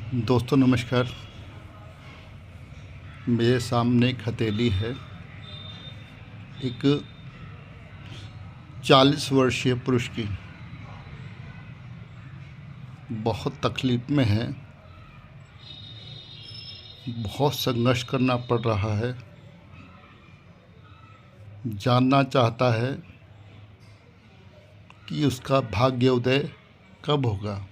दोस्तों नमस्कार। मेरे सामने एक हथेली है। एक 40 वर्षीय पुरुष की बहुत तकलीफ़ में है, बहुत संघर्ष करना पड़ रहा है। जानना चाहता है कि उसका भाग्योदय कब होगा,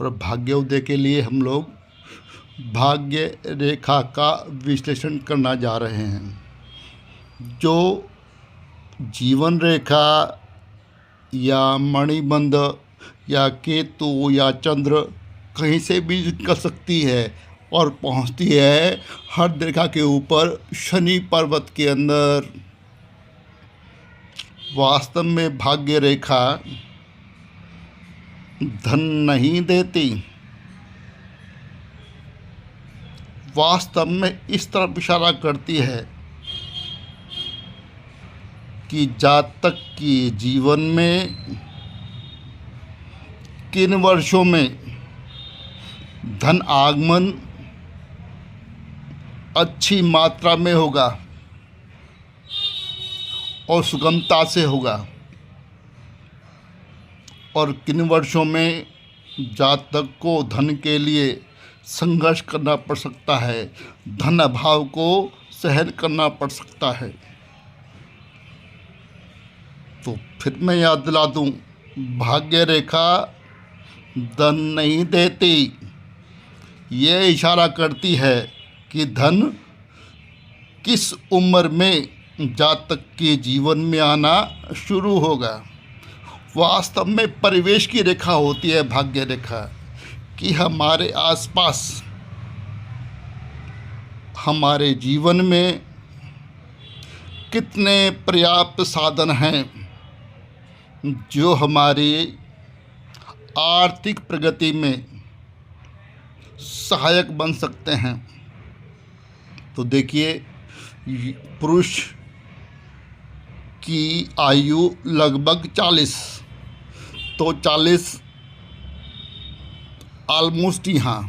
और भाग्योदय के लिए हम लोग भाग्य रेखा का विश्लेषण करना जा रहे हैं। जो जीवन रेखा या मणिबंध या केतु या चंद्र कहीं से भी निकल सकती है और पहुंचती है हर रेखा के ऊपर शनि पर्वत के अंदर। वास्तव में भाग्य रेखा धन नहीं देती। वास्तव में इस तरफ इशारा करती है कि जातक की जीवन में किन वर्षों में धन आगमन अच्छी मात्रा में होगा और सुगमता से होगा, और किन वर्षों में जातक को धन के लिए संघर्ष करना पड़ सकता है, धन अभाव को सहन करना पड़ सकता है। तो फिर मैं याद दिला दूं, भाग्य रेखा धन नहीं देती। ये इशारा करती है कि धन किस उम्र में जातक के जीवन में आना शुरू होगा। वास्तव में परिवेश की रेखा होती है भाग्य रेखा, कि हमारे आसपास हमारे जीवन में कितने पर्याप्त साधन हैं जो हमारी आर्थिक प्रगति में सहायक बन सकते हैं। तो देखिए, पुरुष की आयु लगभग 40, तो 40 ऑलमोस्ट यहाँ,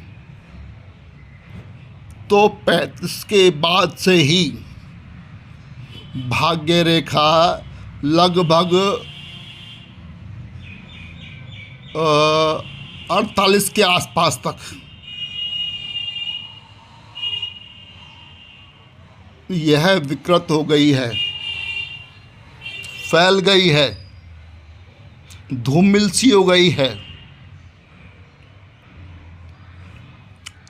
तो 35 के बाद से ही भाग्य रेखा लगभग 48 के आसपास तक यह विकृत हो गई है, फैल गई है, धूमिल सी हो गई है।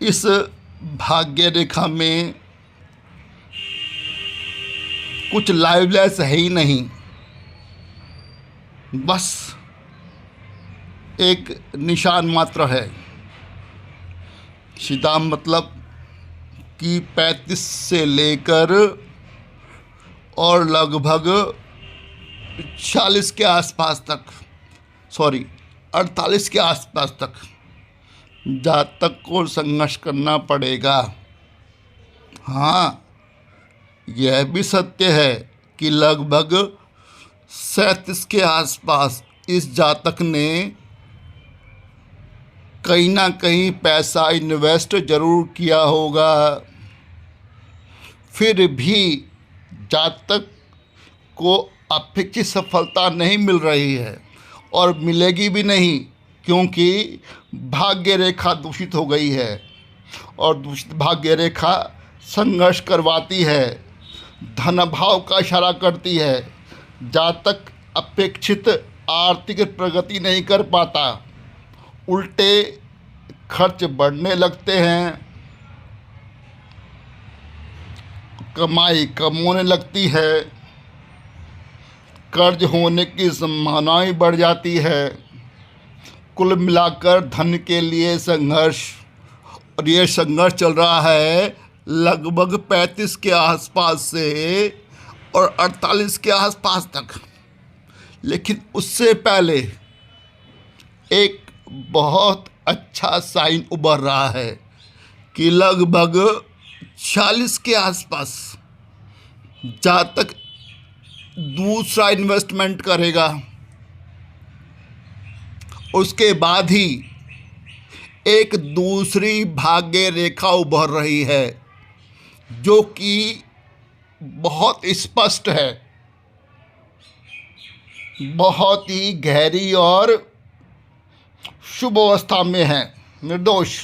इस भाग्य रेखा में कुछ लाइवलेस है ही नहीं, बस एक निशान मात्र है। सीधा मतलब कि 35 से लेकर और लगभग 40 के आसपास तक, 48 के आसपास तक जातक को संघर्ष करना पड़ेगा। हाँ, यह भी सत्य है कि लगभग 37 के आसपास इस जातक ने कहीं ना कहीं पैसा इन्वेस्ट जरूर किया होगा, फिर भी जातक को अपेक्षित सफलता नहीं मिल रही है और मिलेगी भी नहीं, क्योंकि भाग्य रेखा दूषित हो गई है, और दूषित भाग्य रेखा संघर्ष करवाती है, धन अभाव का इशारा करती है। जातक अपेक्षित आर्थिक प्रगति नहीं कर पाता, उल्टे खर्च बढ़ने लगते हैं, कमाई कम होने लगती है, कर्ज होने की संभावनाएं बढ़ जाती है। कुल मिलाकर धन के लिए संघर्ष, और ये संघर्ष चल रहा है लगभग 35 के आसपास से और 48 के आसपास तक। लेकिन उससे पहले एक बहुत अच्छा साइन उभर रहा है कि लगभग 40 के आसपास जातक दूसरा इन्वेस्टमेंट करेगा, उसके बाद ही एक दूसरी भाग्य रेखा उभर रही है जो कि बहुत स्पष्ट है, बहुत ही गहरी और शुभ अवस्था में है, निर्दोष।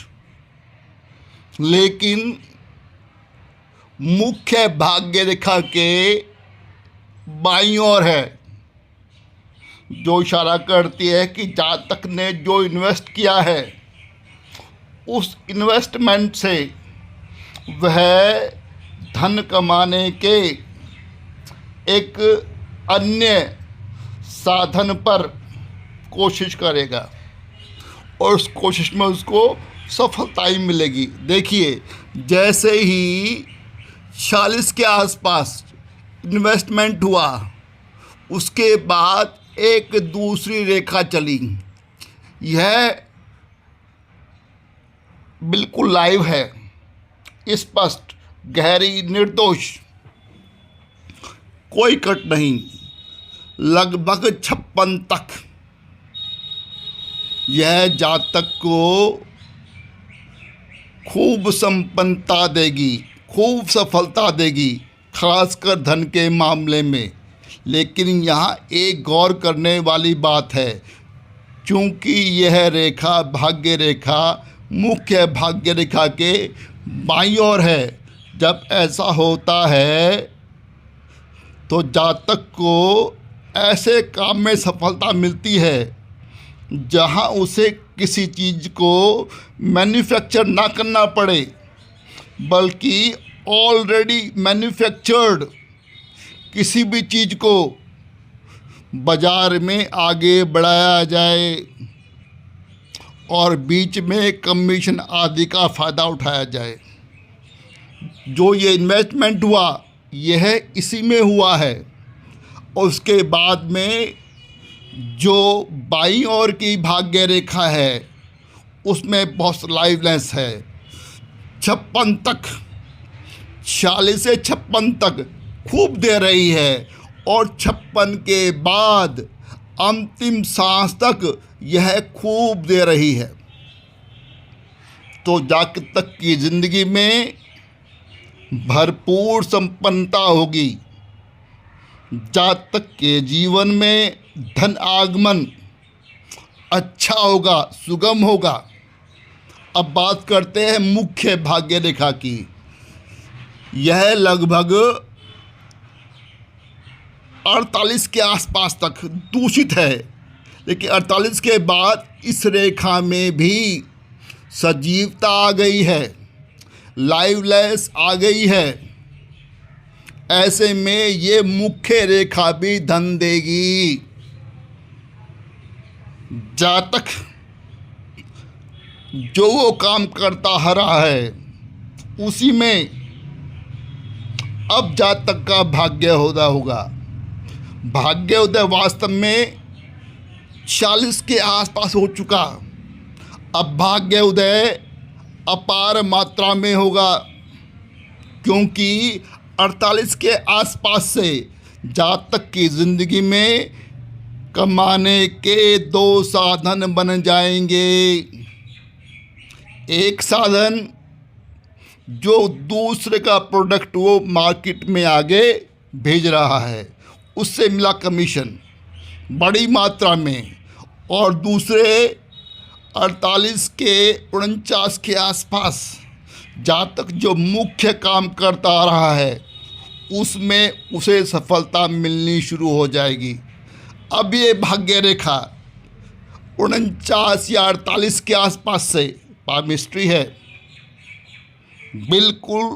लेकिन मुख्य भाग्य रेखा के बाईं ओर है, जो इशारा करती है कि जातक ने जो इन्वेस्ट किया है उस इन्वेस्टमेंट से वह धन कमाने के एक अन्य साधन पर कोशिश करेगा और उस कोशिश में उसको सफलता ही मिलेगी। देखिए, जैसे ही 40 के आसपास इन्वेस्टमेंट हुआ, उसके बाद एक दूसरी रेखा चली। यह बिल्कुल लाइव है, स्पष्ट, गहरी, निर्दोष, कोई कट नहीं, लगभग 56 तक। यह जातक को खूब संपन्नता देगी, खूब सफलता देगी, खासकर धन के मामले में। लेकिन यहाँ एक गौर करने वाली बात है, क्योंकि यह रेखा भाग्य रेखा मुख्य भाग्य रेखा के बाईं ओर है। जब ऐसा होता है तो जातक को ऐसे काम में सफलता मिलती है जहां उसे किसी चीज़ को मैन्युफैक्चर ना करना पड़े, बल्कि ऑलरेडी मैन्युफैक्चर्ड किसी भी चीज़ को बाज़ार में आगे बढ़ाया जाए और बीच में कमीशन आदि का फ़ायदा उठाया जाए। जो ये इन्वेस्टमेंट हुआ यह इसी में हुआ है। और उसके बाद में जो बाईं ओर की भाग्य रेखा है उसमें बहुत लाइवनेस है। 56 तक, 40 से 56 तक खूब दे रही है और 56 के बाद अंतिम सांस तक यह खूब दे रही है। तो जातक की जिंदगी में भरपूर संपन्नता होगी। जातक के जीवन में धन आगमन अच्छा होगा, सुगम होगा। अब बात करते हैं मुख्य भाग्य रेखा की। यह लगभग 48 के आसपास तक दूषित है, लेकिन 48 के बाद इस रेखा में भी सजीवता आ गई है, लाइवलेस आ गई है। ऐसे में ये मुख्य रेखा भी धन देगी। जातक जो वो काम करता आ रहा है उसी में अब जातक का भाग्योदय होगा। भाग्योदय वास्तव में 40 के आसपास हो चुका। अब भाग्योदय अपार मात्रा में होगा, क्योंकि 48 के आसपास से जातक की ज़िंदगी में कमाने के 2 साधन बन जाएंगे। एक साधन जो दूसरे का प्रोडक्ट वो मार्केट में आगे भेज रहा है, उससे मिला कमीशन बड़ी मात्रा में, और दूसरे 48 के 49 के आसपास जातक जो मुख्य काम करता आ रहा है उसमें उसे सफलता मिलनी शुरू हो जाएगी। अब ये भाग्य रेखा 49 या 48 के आसपास से पामिस्ट्री है, बिल्कुल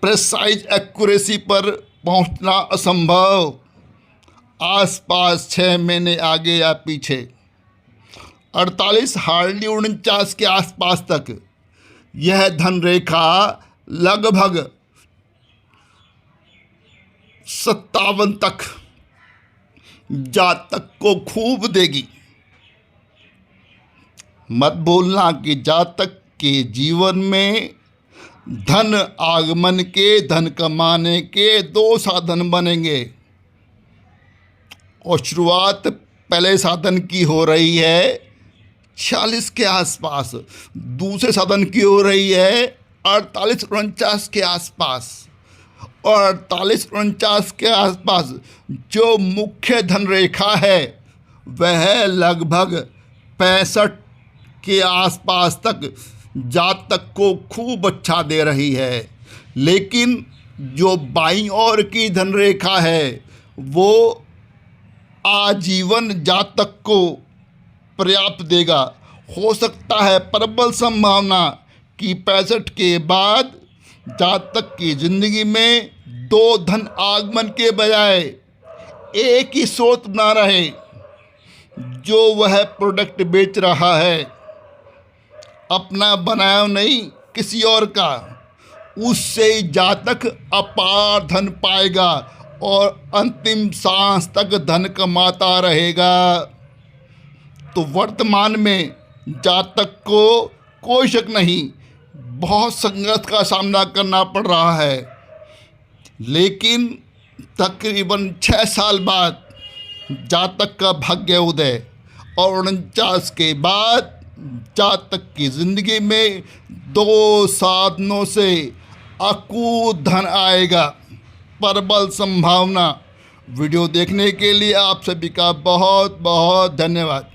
प्रेसाइज एक्यूरेसी पर पहुंचना असंभव। आसपास 6 महीने आगे या पीछे। 48 हार्डली 49 के आसपास तक यह धन रेखा लगभग 57 तक जातक को खूब देगी। मत भूलना कि जातक के जीवन में धन आगमन के, धन कमाने के 2 साधन बनेंगे, और शुरुआत पहले साधन की हो रही है 46 के आसपास, दूसरे साधन की हो रही है 48-49 के आसपास। और 48-49 के आसपास जो मुख्य धन रेखा है वह लगभग 65 के आसपास तक जातक को खूब अच्छा दे रही है। लेकिन जो बाईं ओर की धन रेखा है वो आजीवन जातक को पर्याप्त देगा। हो सकता है प्रबल संभावना कि 65 के बाद जातक की जिंदगी में दो धन आगमन के बजाय एक ही स्रोत ना रहे जो वह प्रोडक्ट बेच रहा है, अपना बनाया नहीं किसी और का, उससे जातक अपार धन पाएगा और अंतिम सांस तक धन कमाता रहेगा। तो वर्तमान में जातक को कोई शक नहीं, बहुत संघर्ष का सामना करना पड़ रहा है। लेकिन तकरीबन 6 साल बाद जातक का भाग्य उदय और 49 के बाद जातक की ज़िंदगी में 2 साधनों से अकूत धन आएगा। प्रबल संभावना। वीडियो देखने के लिए आप सभी का बहुत बहुत धन्यवाद।